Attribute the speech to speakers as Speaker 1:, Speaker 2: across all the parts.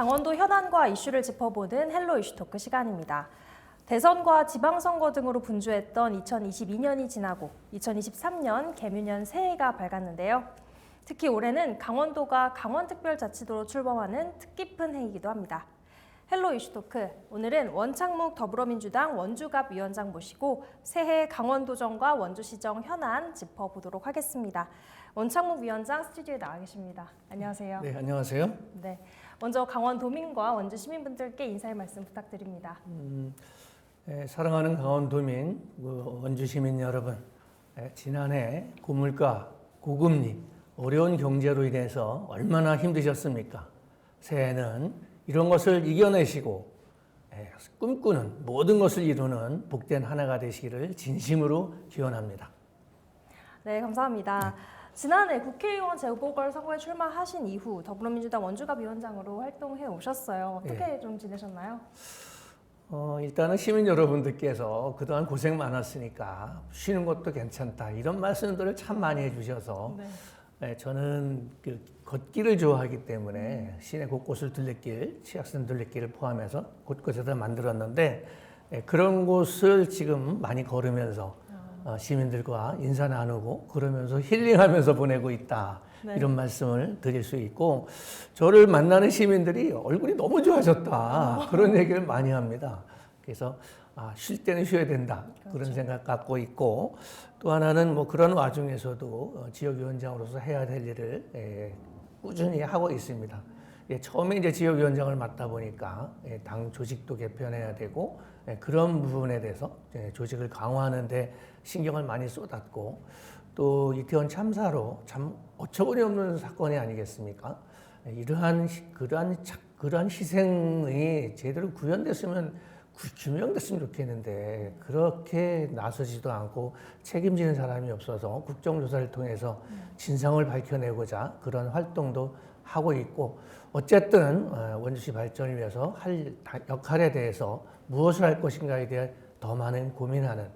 Speaker 1: 강원도 현안과 이슈를 짚어보는 헬로 이슈 토크 시간입니다. 대선과 지방선거 등으로 분주했던 2022년이 지나고 2023년 개묘년 새해가 밝았는데요. 특히 올해는 강원도가 강원특별자치도로 출범하는 뜻깊은 해이기도 합니다. 헬로 이슈 토크, 오늘은 원창묵 더불어민주당 원주갑 위원장 모시고 새해 강원도정과 원주시정 현안 짚어보도록 하겠습니다. 원창묵 위원장 스튜디오에 나와 계십니다. 안녕하세요.
Speaker 2: 네, 안녕하세요.
Speaker 1: 네, 먼저 강원도민과 원주 시민분들께 인사의 말씀 부탁드립니다.
Speaker 2: 사랑하는 강원도민, 원주 시민 여러분, 지난해 고물가, 고금리, 어려운 경제로 인해서 얼마나 힘드셨습니까? 새해는 이런 것을 이겨내시고 꿈꾸는 모든 것을 이루는 복된 한 해가 되시기를 진심으로 기원합니다.
Speaker 1: 네, 감사합니다. 지난해 국회의원 재보궐선거에 출마하신 이후 더불어민주당 원주갑 위원장으로 활동해 오셨어요. 어떻게 좀 지내셨나요?
Speaker 2: 일단은 시민 여러분들께서 그동안 고생 많았으니까 쉬는 것도 괜찮다 이런 말씀들을 참 많이 해주셔서 저는 그 걷기를 좋아하기 때문에 시내 곳곳을 둘레길, 치악산 둘레길을 포함해서 곳곳에다 만들었는데 그런 곳을 지금 많이 걸으면서 시민들과 인사 나누고 그러면서 힐링하면서 보내고 있다. 이런 말씀을 드릴 수 있고 저를 만나는 시민들이 얼굴이 너무 좋아졌다. 그런 얘기를 많이 합니다. 그래서 쉴 때는 쉬어야 된다. 그런 생각 갖고 있고 또 하나는 뭐 그런 와중에서도 지역위원장으로서 해야 될 일을 꾸준히 하고 있습니다. 처음에 이제 지역위원장을 맡다 보니까 당 조직도 개편해야 되고 그런 부분에 대해서 조직을 강화하는 데 신경을 많이 쏟았고 또 이태원 참사로 참 어처구니 없는 사건이 아니겠습니까? 그러한 희생이 제대로 구현됐으면 규명됐으면 좋겠는데 그렇게 나서지도 않고 책임지는 사람이 없어서 국정조사를 통해서 진상을 밝혀내고자 그런 활동도 하고 있고 어쨌든 원주시 발전을 위해서 할 역할에 대해서 무엇을 할 것인가에 대해 더 많은 고민하는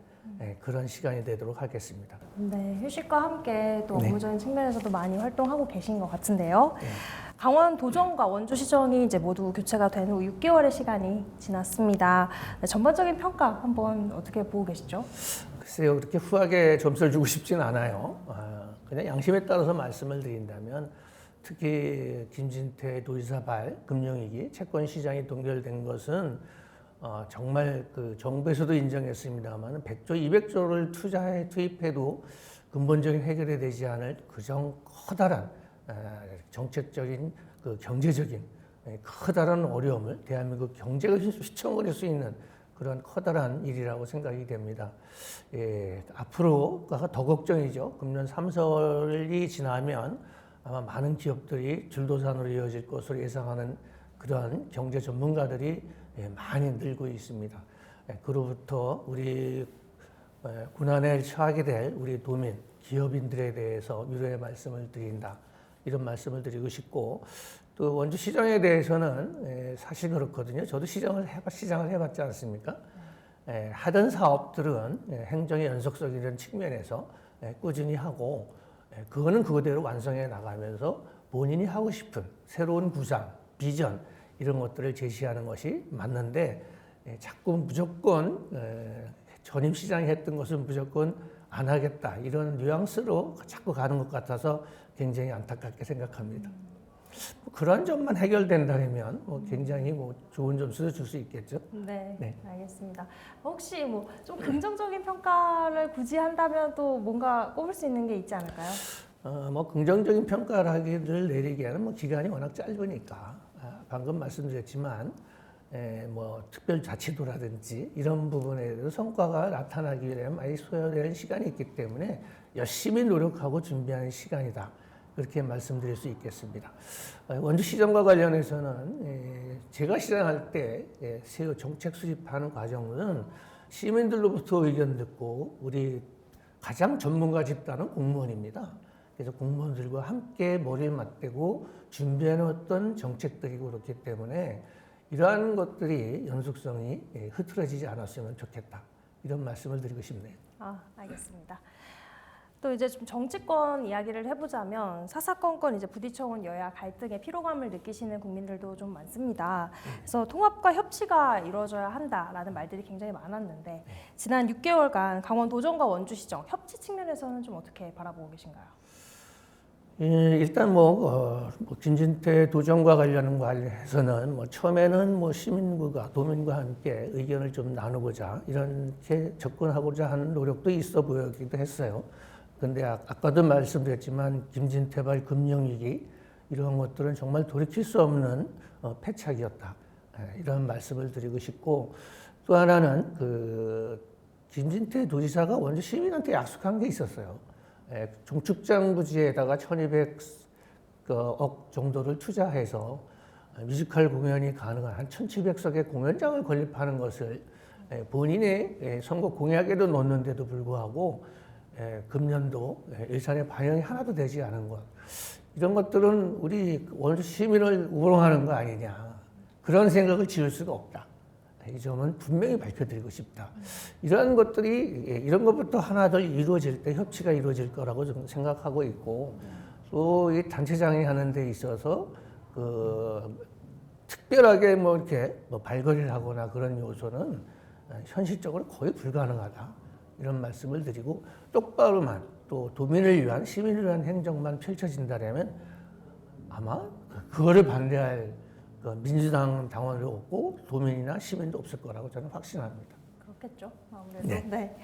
Speaker 2: 그런 시간이 되도록 하겠습니다.
Speaker 1: 네, 휴식과 함께 또 업무적인 측면에서도 많이 활동하고 계신 것 같은데요. 강원도정과 원주시정이 이제 모두 교체가 된 후 6개월의 시간이 지났습니다. 전반적인 평가 한번 어떻게 보고 계시죠?
Speaker 2: 글쎄요, 그렇게 후하게 점수를 주고 싶지는 않아요. 그냥 양심에 따라서 말씀을 드린다면 특히 김진태 도지사발 금융위기 채권시장이 동결된 것은 정말 그 정부에서도 인정했습니다만 100조, 200조를 투입해도 근본적인 해결이 되지 않을 그정 커다란 정책적인 그 경제적인 커다란 어려움을 대한민국 경제가 휘청거릴 수 있는 그런 커다란 일이라고 생각이 됩니다. 앞으로가 더 걱정이죠. 금년 3, 4월이 지나면 아마 많은 기업들이 줄도산으로 이어질 것으로 예상하는 그러한 경제 전문가들이 많이 늘고 있습니다. 그로부터 우리 고난에 처하게 될 우리 도민, 기업인들에 대해서 위로의 말씀을 드린다. 이런 말씀을 드리고 싶고 또 원주시장에 대해서는 사실 그렇거든요. 저도 시장을 해봤지 않습니까? 하던 사업들은 행정의 연속성이라는 측면에서 꾸준히 하고 그거는 그거대로 완성해 나가면서 본인이 하고 싶은 새로운 구상, 비전 이런 것들을 제시하는 것이 맞는데 자꾸 무조건 전임 시장이 했던 것은 무조건 안 하겠다 이런 뉘앙스로 자꾸 가는 것 같아서 굉장히 안타깝게 생각합니다. 그런 점만 해결된다면 굉장히 좋은 점수를 줄 수 있겠죠.
Speaker 1: 네, 알겠습니다. 혹시 좀 긍정적인 평가를 굳이 한다면 또 뭔가 꼽을 수 있는 게 있지 않을까요?
Speaker 2: 긍정적인 평가를 내리기에는 기간이 워낙 짧으니까 방금 말씀드렸지만 특별자치도라든지 이런 부분에 대해서 성과가 나타나기 위해 많이 소요되는 시간이 있기 때문에 열심히 노력하고 준비하는 시간이다. 그렇게 말씀드릴 수 있겠습니다. 원주시정과 관련해서는 제가 시장할 때 새 정책 수립하는 과정은 시민들로부터 의견 듣고 우리 가장 전문가 집단은 공무원입니다. 그래서 공무원들과 함께 머리를 맞대고 준비해놓았던 정책들이고 그렇기 때문에 이러한 것들이 연속성이 흐트러지지 않았으면 좋겠다. 이런 말씀을 드리고 싶네요.
Speaker 1: 알겠습니다. 또 이제 좀 정치권 이야기를 해보자면 사사건건 이제 부딪혀온 여야 갈등의 피로감을 느끼시는 국민들도 좀 많습니다. 그래서 통합과 협치가 이루어져야 한다라는 말들이 굉장히 많았는데 지난 6개월간 강원 도정과 원주시정 협치 측면에서는 좀 어떻게 바라보고 계신가요?
Speaker 2: 예, 일단 김진태 도정과 관련해서는 처음에는 시민과 도민과 함께 의견을 좀 나누고자 이렇게 접근하고자 하는 노력도 있어 보이기도 했어요. 그런데 아까도 말씀드렸지만 김진태발 금융위기 이런 것들은 정말 돌이킬 수 없는 패착이었다. 이런 말씀을 드리고 싶고 또 하나는 김진태 도지사가 원주 시민한테 약속한 게 있었어요. 종축장 부지에다가 1,200억 정도를 투자해서 뮤지컬 공연이 가능한 한 1,700석의 공연장을 건립하는 것을 본인의 선거 공약에도 넣었는데도 불구하고 금년도 예산에 반영이 하나도 되지 않은 것. 이런 것들은 우리 원주 시민을 우롱하는 거 아니냐. 그런 생각을 지을 수가 없다. 이 점은 분명히 밝혀드리고 싶다. 이런 것들이 이런 것부터 하나둘 이루어질 때 협치가 이루어질 거라고 좀 생각하고 있고 또 이 단체장이 하는 데 있어서 특별하게 이렇게 발걸이를 하거나 그런 요소는 현실적으로 거의 불가능하다. 이런 말씀을 드리고 똑바로만 또 도민을 위한 시민을 위한 행정만 펼쳐진다면 아마 그거를 반대할 민주당 당원도 없고 도민이나 시민도 없을 거라고 저는 확신합니다.
Speaker 1: 그렇겠죠. 아무래도. 네.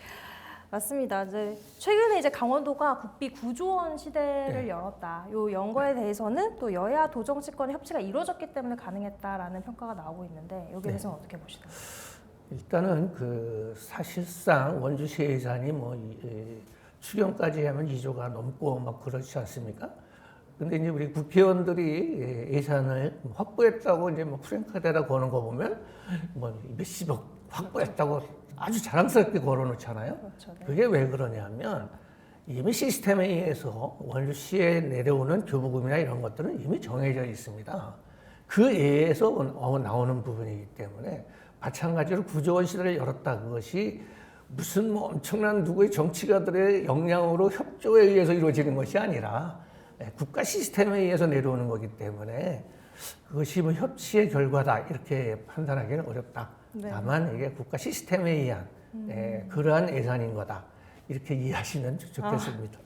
Speaker 1: 맞습니다. 이제 최근에 이제 강원도가 국비 9조 원 시대를 열었다. 요 연거에 대해서는 또 여야 도정치권의 협치가 이루어졌기 때문에 가능했다라는 평가가 나오고 있는데 여기에 대해서는 어떻게 보시나요?
Speaker 2: 일단은 사실상 원주시 예산이 추경까지 하면 2조가 넘고 그렇지 않습니까? 근데 이제 우리 국회의원들이 예산을 확보했다고 이제 프랭카드에다 거는 거 보면 몇십억 확보했다고 아주 자랑스럽게 걸어놓잖아요.
Speaker 1: 그렇죠, 네.
Speaker 2: 그게 왜 그러냐면 이미 시스템에 의해서 원주시에 내려오는 교부금이나 이런 것들은 이미 정해져 있습니다. 그 외에서 나오는 부분이기 때문에 마찬가지로 9조 원 시대를 열었다. 그것이 무슨 엄청난 누구의 정치가들의 역량으로 협조에 의해서 이루어지는 것이 아니라 국가 시스템에 의해서 내려오는 거기 때문에 그것이 협치의 결과다 이렇게 판단하기는 어렵다.
Speaker 1: 네.
Speaker 2: 다만 이게 국가 시스템에 의한 그러한 예산인 거다 이렇게 이해하시면 좋겠습니다.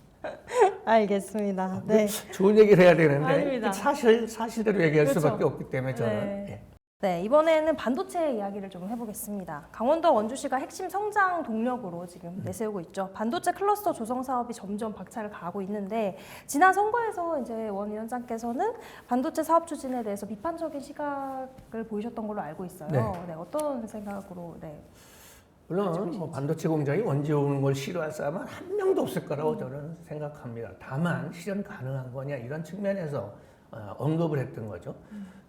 Speaker 1: 알겠습니다. 네.
Speaker 2: 좋은 얘기를 해야 되는데
Speaker 1: 아닙니다.
Speaker 2: 사실대로 얘기할
Speaker 1: 그렇죠.
Speaker 2: 수밖에 없기 때문에 저는
Speaker 1: 네. 네, 이번에는 반도체 이야기를 좀 해보겠습니다. 강원도 원주시가 핵심 성장 동력으로 지금 내세우고 있죠. 반도체 클러스터 조성 사업이 점점 박차를 가하고 있는데 지난 선거에서 이제 원 위원장께서는 반도체 사업 추진에 대해서 비판적인 시각을 보이셨던 걸로 알고 있어요.
Speaker 2: 네.
Speaker 1: 네, 어떤 생각으로? 네.
Speaker 2: 물론 반도체 공장이 원주에 오는 걸 싫어할 사람은 한 명도 없을 거라고 저는 생각합니다. 다만 실현 가능한 거냐 이런 측면에서 언급을 했던 거죠.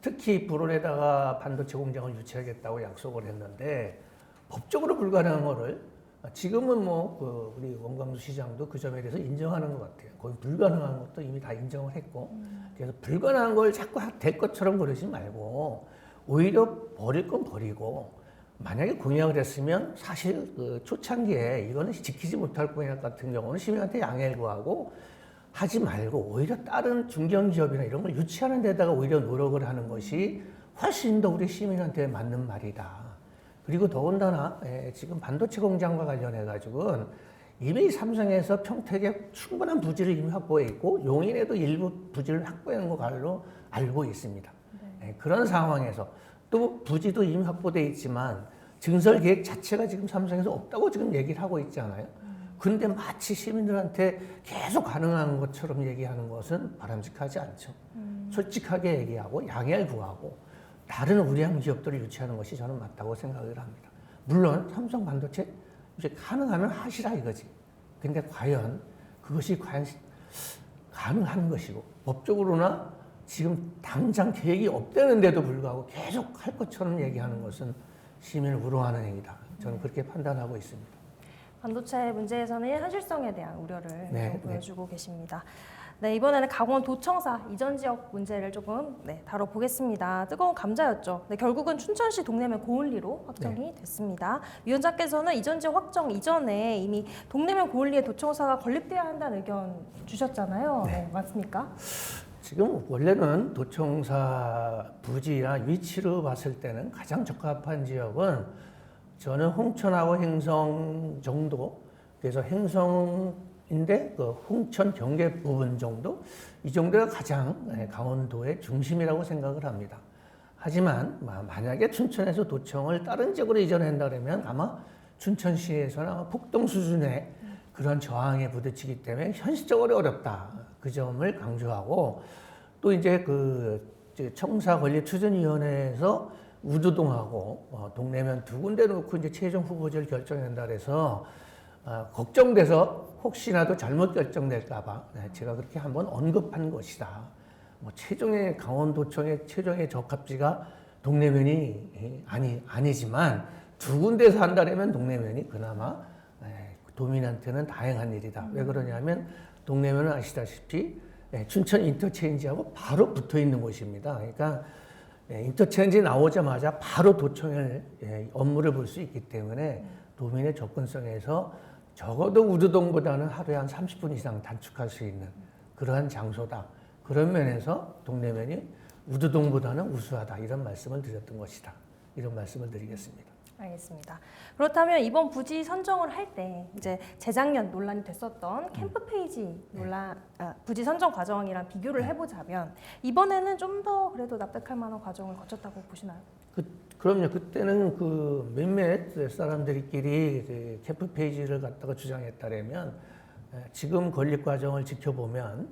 Speaker 2: 특히 불원에다가 반도체 공장을 유치하겠다고 약속을 했는데 법적으로 불가능한 거를 지금은 우리 원광수 시장도 그 점에 대해서 인정하는 것 같아요. 거의 불가능한 것도 이미 다 인정을 했고 그래서 불가능한 걸 자꾸 될 것처럼 그러지 말고 오히려 버릴 건 버리고 만약에 공약을 했으면 사실 초창기에 이거는 지키지 못할 공약 같은 경우는 시민한테 양해를 구하고 하지 말고 오히려 다른 중견기업이나 이런 걸 유치하는 데다가 오히려 노력을 하는 것이 훨씬 더 우리 시민한테 맞는 말이다. 그리고 더군다나 지금 반도체 공장과 관련해가지고는 이미 삼성에서 평택에 충분한 부지를 이미 확보해 있고 용인에도 일부 부지를 확보해 놓은 걸로 알고 있습니다. 그런 상황에서 또 부지도 이미 확보돼 있지만 증설 계획 자체가 지금 삼성에서 없다고 지금 얘기를 하고 있잖아요. 그런데 마치 시민들한테 계속 가능한 것처럼 얘기하는 것은 바람직하지 않죠. 솔직하게 얘기하고 양해를 구하고 다른 우량 기업들을 유치하는 것이 저는 맞다고 생각을 합니다. 물론 삼성 반도체 이제 가능하면 하시라 이거지. 근데 과연 그것이 가능한 것이고 법적으로나 지금 당장 계획이 없다는데도 불구하고 계속 할 것처럼 얘기하는 것은 시민을 우롱하는 행위다. 저는 그렇게 판단하고 있습니다.
Speaker 1: 반도체 문제에서는 현실성에 대한 우려를 보여주고 계십니다. 네, 이번에는 강원도청사 이전 지역 문제를 조금 다뤄보겠습니다. 뜨거운 감자였죠. 네, 결국은 춘천시 동래면 고을리로 확정이 됐습니다. 위원장께서는 이전 지역 확정 이전에 이미 동래면 고을리에 도청사가 건립돼야 한다는 의견 주셨잖아요. 네, 맞습니까?
Speaker 2: 지금 원래는 도청사 부지나 위치로 봤을 때는 가장 적합한 지역은 저는 홍천하고 행성 정도, 그래서 행성인데 그 홍천 경계 부분 정도, 이 정도가 가장 강원도의 중심이라고 생각을 합니다. 하지만 만약에 춘천에서 도청을 다른 지역으로 이전한다 그러면 아마 춘천시에서는 아마 폭동 수준의 그런 저항에 부딪히기 때문에 현실적으로 어렵다. 그 점을 강조하고, 또 이제 그 청사 건립추진위원회에서 우두동하고 동래면 두 군데 놓고 이제 최종 후보지를 결정한다 그래서 걱정돼서 혹시라도 잘못 결정될까봐 제가 그렇게 한번 언급한 것이다. 뭐 최종의 강원도청의 최종의 적합지가 동래면이 아니지만 두 군데서 한다면 동래면이 그나마 도민한테는 다행한 일이다. 왜 그러냐면 동래면은 아시다시피 춘천 인터체인지하고 바로 붙어 있는 곳입니다. 그러니까 인터체인지 나오자마자 바로 도청을 업무를 볼 수 있기 때문에 도민의 접근성에서 적어도 우두동보다는 하루에 한 30분 이상 단축할 수 있는 그러한 장소다. 그런 면에서 동래면이 우두동보다는 우수하다. 이런 말씀을 드렸던 것이다. 이런 말씀을 드리겠습니다.
Speaker 1: 알겠습니다. 그렇다면 이번 부지 선정을 할 때 이제 재작년 논란이 됐었던 캠프 페이지 논란, 부지 선정 과정이랑 비교를 해보자면 이번에는 좀 더 그래도 납득할 만한 과정을 거쳤다고 보시나요?
Speaker 2: 그럼요. 그때는 그 몇몇 사람들끼리 그 캠프 페이지를 갖다가 주장했다면 지금 건립 과정을 지켜보면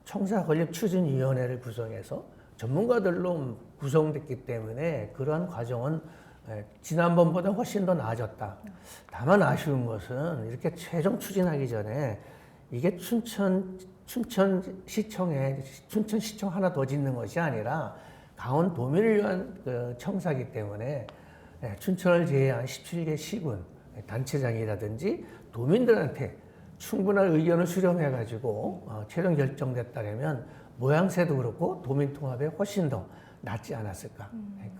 Speaker 2: 청사 건립 추진위원회를 구성해서 전문가들로 구성됐기 때문에 그러한 과정은 지난번보다 훨씬 더 나아졌다. 다만 아쉬운 것은 이렇게 최종 추진하기 전에 이게 춘천시청 하나 더 짓는 것이 아니라 강원도민을 위한 그 청사이기 때문에 춘천을 제외한 17개 시군 단체장이라든지 도민들한테 충분한 의견을 수렴해가지고 최종 결정됐다면 모양새도 그렇고 도민 통합에 훨씬 더 낫지 않았을까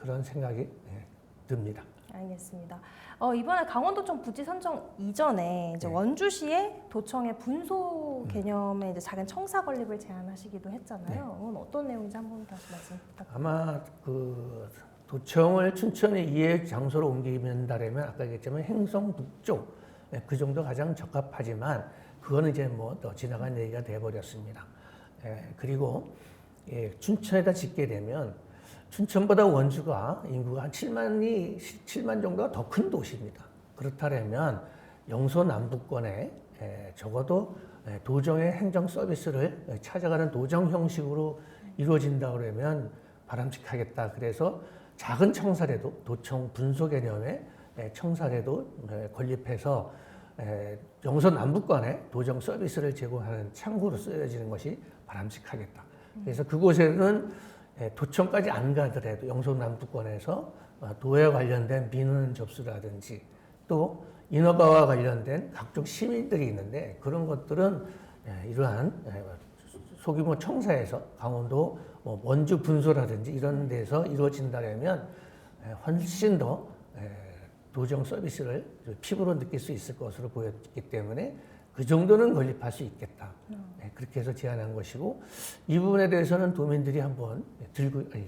Speaker 2: 그런 생각이 듭니다.
Speaker 1: 알겠습니다. 이번에 강원도청 부지 선정 이전에 이제 원주시의 도청의 분소 개념의 이제 작은 청사 건립을 제안하시기도 했잖아요. 오늘 어떤 내용인지 한번 다시 말씀 부탁드립니다.
Speaker 2: 아마 그 도청을 춘천의 이해 장소로 옮기면다면 아까 얘기했지만 행성 북쪽 그 정도 가장 적합하지만 그거는 이제 뭐 더 지나간 얘기가 돼버렸습니다. 그리고 춘천에다 짓게 되면 춘천보다 원주가 인구가 한 7만 정도가 더 큰 도시입니다. 그렇다면 영서 남부권에 적어도 도정의 행정 서비스를 찾아가는 도정 형식으로 이루어진다 그러면 바람직하겠다. 그래서 작은 청사래도 도청 분소 개념의 청사래도 건립해서 영서 남부권에 도정 서비스를 제공하는 창구로 쓰여지는 것이 바람직하겠다. 그래서 그곳에는 도청까지 안 가더라도 영서 남부권에서 도에 관련된 민원 접수라든지 또 인허가와 관련된 각종 시민들이 있는데 그런 것들은 이러한 소규모 청사에서 강원도 원주 분소라든지 이런 데서 이루어진다면 훨씬 더 도정 서비스를 피부로 느낄 수 있을 것으로 보였기 때문에 그 정도는 건립할 수 있겠다. 그렇게 해서 제안한 것이고 이 부분에 대해서는 도민들이 한번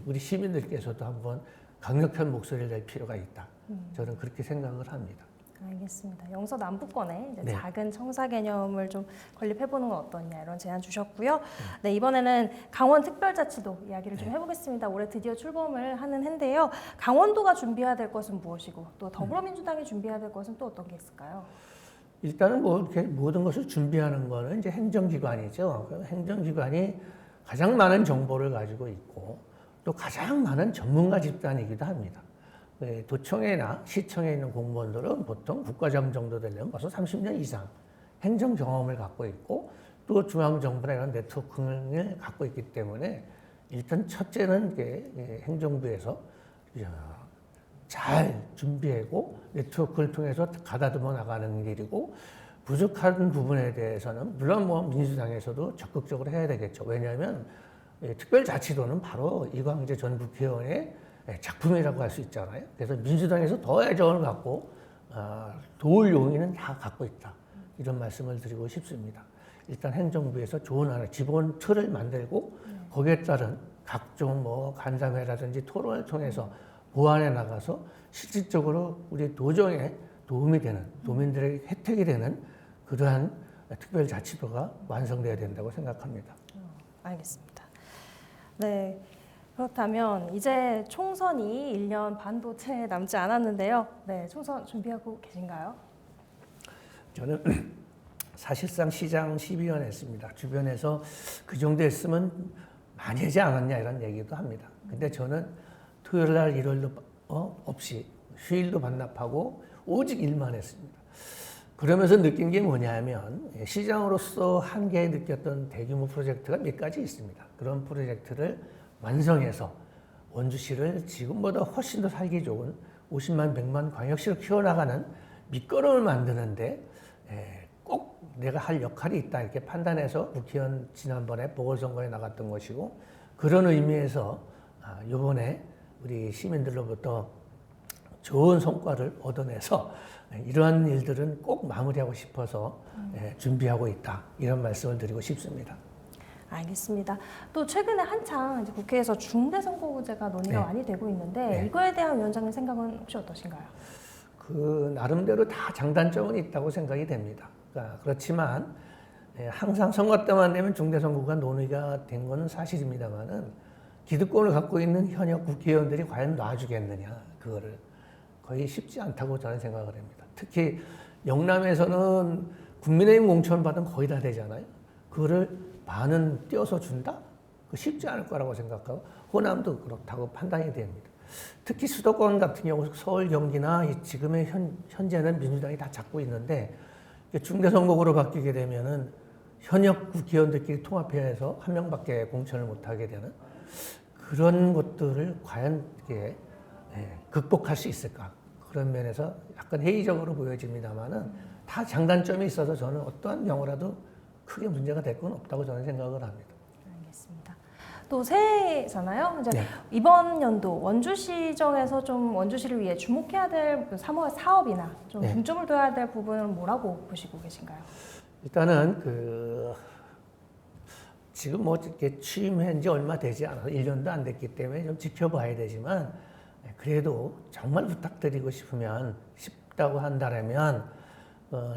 Speaker 2: 우리 시민들께서도 한번 강력한 목소리를 낼 필요가 있다. 저는 그렇게 생각을 합니다.
Speaker 1: 알겠습니다. 영서 남부권에 이제
Speaker 2: 네.
Speaker 1: 작은 청사 개념을 좀 건립해보는 건 어떠냐 이런 제안 주셨고요. 네, 이번에는 강원 특별자치도 이야기를 좀 해보겠습니다. 올해 드디어 출범을 하는 해인데요. 강원도가 준비해야 될 것은 무엇이고 또 더불어민주당이 준비해야 될 것은 또 어떤 게 있을까요?
Speaker 2: 일단은 뭐 이렇게 모든 것을 준비하는 거는 이제 행정기관이죠. 그 행정기관이 가장 많은 정보를 가지고 있고 또 가장 많은 전문가 집단이기도 합니다. 도청에나 시청에 있는 공무원들은 보통 국과장 정도 되려면 벌써 30년 이상 행정 경험을 갖고 있고 또 중앙정부나 이런 네트워크를 갖고 있기 때문에 일단 첫째는 이게 행정부에서 잘 준비하고 네트워크를 통해서 가다듬어 나가는 일이고 부족한 부분에 대해서는 물론 뭐 민주당에서도 적극적으로 해야 되겠죠. 왜냐하면 특별자치도는 바로 이광재 전 국회의원의 작품이라고 할 수 있잖아요. 그래서 민주당에서 더 애정을 갖고 도울 용의는 다 갖고 있다. 이런 말씀을 드리고 싶습니다. 일단 행정부에서 좋은 하나 기본 틀을 만들고 거기에 따른 각종 뭐 간담회라든지 토론을 통해서 보완해 나가서 실질적으로 우리 도정에 도움이 되는 도민들에게 혜택이 되는 그러한 특별자치도가 완성돼야 된다고 생각합니다.
Speaker 1: 알겠습니다. 네. 그렇다면 이제 총선이 1년 반도 채 남지 않았는데요. 네, 총선 준비하고 계신가요?
Speaker 2: 저는 사실상 시장 12년 했습니다. 주변에서 그 정도 했으면 많이 하지 않았냐 이런 얘기도 합니다. 근데 저는 토요일 날 일요일도 없이 휴일도 반납하고 오직 일만 했습니다. 그러면서 느낀 게 뭐냐면 시장으로서 한계에 느꼈던 대규모 프로젝트가 몇 가지 있습니다. 그런 프로젝트를 완성해서 원주시를 지금보다 훨씬 더 살기 좋은 50만, 100만 광역시로 키워나가는 밑거름을 만드는데 꼭 내가 할 역할이 있다 이렇게 판단해서 국회의원 지난번에 보궐선거에 나갔던 것이고 그런 의미에서 이번에 우리 시민들로부터 좋은 성과를 얻어내서 이러한 일들은 꼭 마무리하고 싶어서 준비하고 있다 이런 말씀을 드리고 싶습니다.
Speaker 1: 알겠습니다. 또 최근에 한창 이제 국회에서 중대선거구제가 논의가 많이 되고 있는데 이거에 대한 위원장님 생각은 혹시 어떠신가요?
Speaker 2: 그 나름대로 다 장단점은 있다고 생각이 됩니다. 그렇지만 항상 선거 때만 되면 중대선거가 논의가 된 것은 사실입니다만은 기득권을 갖고 있는 현역 국회의원들이 과연 놔주겠느냐 그거를 거의 쉽지 않다고 저는 생각을 합니다. 특히 영남에서는 국민의힘 공천 받으면 거의 다 되잖아요. 그거를 반은 띄어서 준다? 그 쉽지 않을 거라고 생각하고 호남도 그렇다고 판단이 됩니다. 특히 수도권 같은 경우 서울, 경기나 지금의 현재는 민주당이 다 잡고 있는데 중대선거구로 바뀌게 되면은 현역 국회의원들끼리 통합해야 해서 한 명밖에 공천을 못하게 되는 그런 것들을 과연 이렇게 극복할 수 있을까? 그런 면에서 약간 회의적으로 보여집니다만은 다 장단점이 있어서 저는 어떠한 경우라도 크게 문제가 될 건 없다고 저는 생각을 합니다.
Speaker 1: 알겠습니다. 또 새해잖아요. 이제 이번 연도 원주시정에서 좀 원주시를 위해 주목해야 될 3월 사업이나 좀 중점을 둬야 될 부분은 뭐라고 보시고 계신가요?
Speaker 2: 일단은 지금 뭐 이렇게 취임한 지 얼마 되지 않아서 1년도 안 됐기 때문에 좀 지켜봐야 되지만 그래도 정말 부탁드리고 싶다고 한다면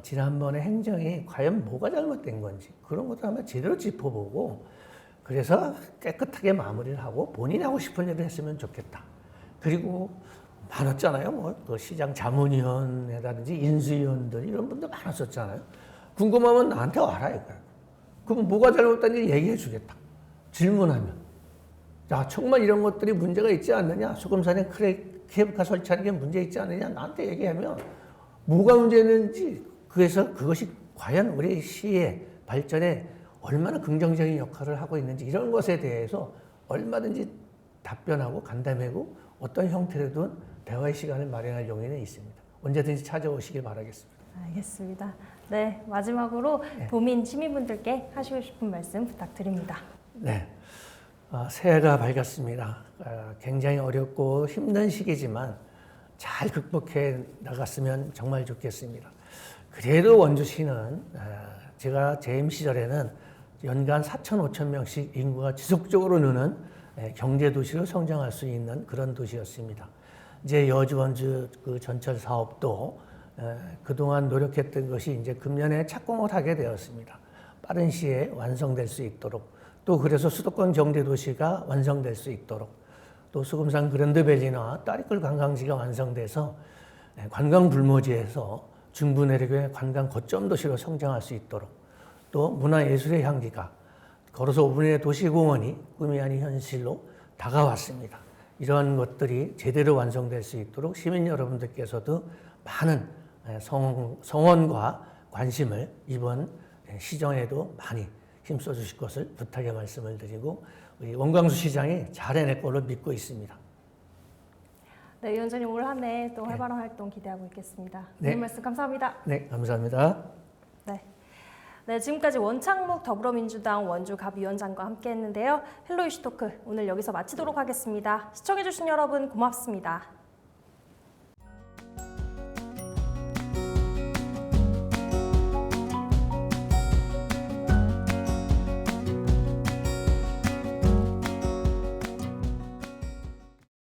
Speaker 2: 지난번에 행정이 과연 뭐가 잘못된 건지 그런 것도 한번 제대로 짚어보고 그래서 깨끗하게 마무리를 하고 본인이 하고 싶은 일을 했으면 좋겠다. 그리고 많았잖아요. 뭐 시장 자문위원회라든지 인수위원들 이런 분들 많았었잖아요. 궁금하면 나한테 와라 이거야. 그럼 뭐가 잘못된지 얘기해 주겠다. 질문하면. 자, 정말 이런 것들이 문제가 있지 않느냐? 소금산에 케이블카 설치하는 게 문제 있지 않느냐? 나한테 얘기하면 뭐가 문제였는지 그래서 그것이 과연 우리 시의 발전에 얼마나 긍정적인 역할을 하고 있는지 이런 것에 대해서 얼마든지 답변하고 간담회고 어떤 형태로든 대화의 시간을 마련할 용의는 있습니다. 언제든지 찾아오시길 바라겠습니다.
Speaker 1: 알겠습니다. 네, 마지막으로 도민 시민분들께 하시고 싶은 말씀 부탁드립니다.
Speaker 2: 네, 새해가 밝았습니다. 굉장히 어렵고 힘든 시기지만 잘 극복해 나갔으면 정말 좋겠습니다. 그래도 원주시는 제가 재임 시절에는 연간 4천, 5천 명씩 인구가 지속적으로 느는 경제도시로 성장할 수 있는 그런 도시였습니다. 이제 여주 원주 그 전철 사업도 그동안 노력했던 것이 이제 금년에 착공을 하게 되었습니다. 빠른 시에 완성될 수 있도록 또 그래서 수도권 경제도시가 완성될 수 있도록 또 수금산 그랜드밸리나 따리끌 관광지가 완성돼서 관광 불모지에서 중부 내륙의 관광 거점 도시로 성장할 수 있도록 또 문화예술의 향기가 걸어서 5분의 도시공원이 꿈이 아닌 현실로 다가왔습니다. 이러한 것들이 제대로 완성될 수 있도록 시민 여러분들께서도 많은 성원과 관심을 이번 시정에도 많이 힘써 주실 것을 부탁의 말씀을 드리고 우리 원광수 시장이 잘 해낼 걸로 믿고 있습니다.
Speaker 1: 네, 위원장님 올 한 해 또 활발한 활동 기대하고 있겠습니다.
Speaker 2: 네.
Speaker 1: 오늘 말씀 감사합니다.
Speaker 2: 네, 감사합니다.
Speaker 1: 네, 지금까지 원창묵 더불어민주당 원주갑 위원장과 함께했는데요. 헬로 이슈 토크 오늘 여기서 마치도록 하겠습니다. 시청해주신 여러분 고맙습니다.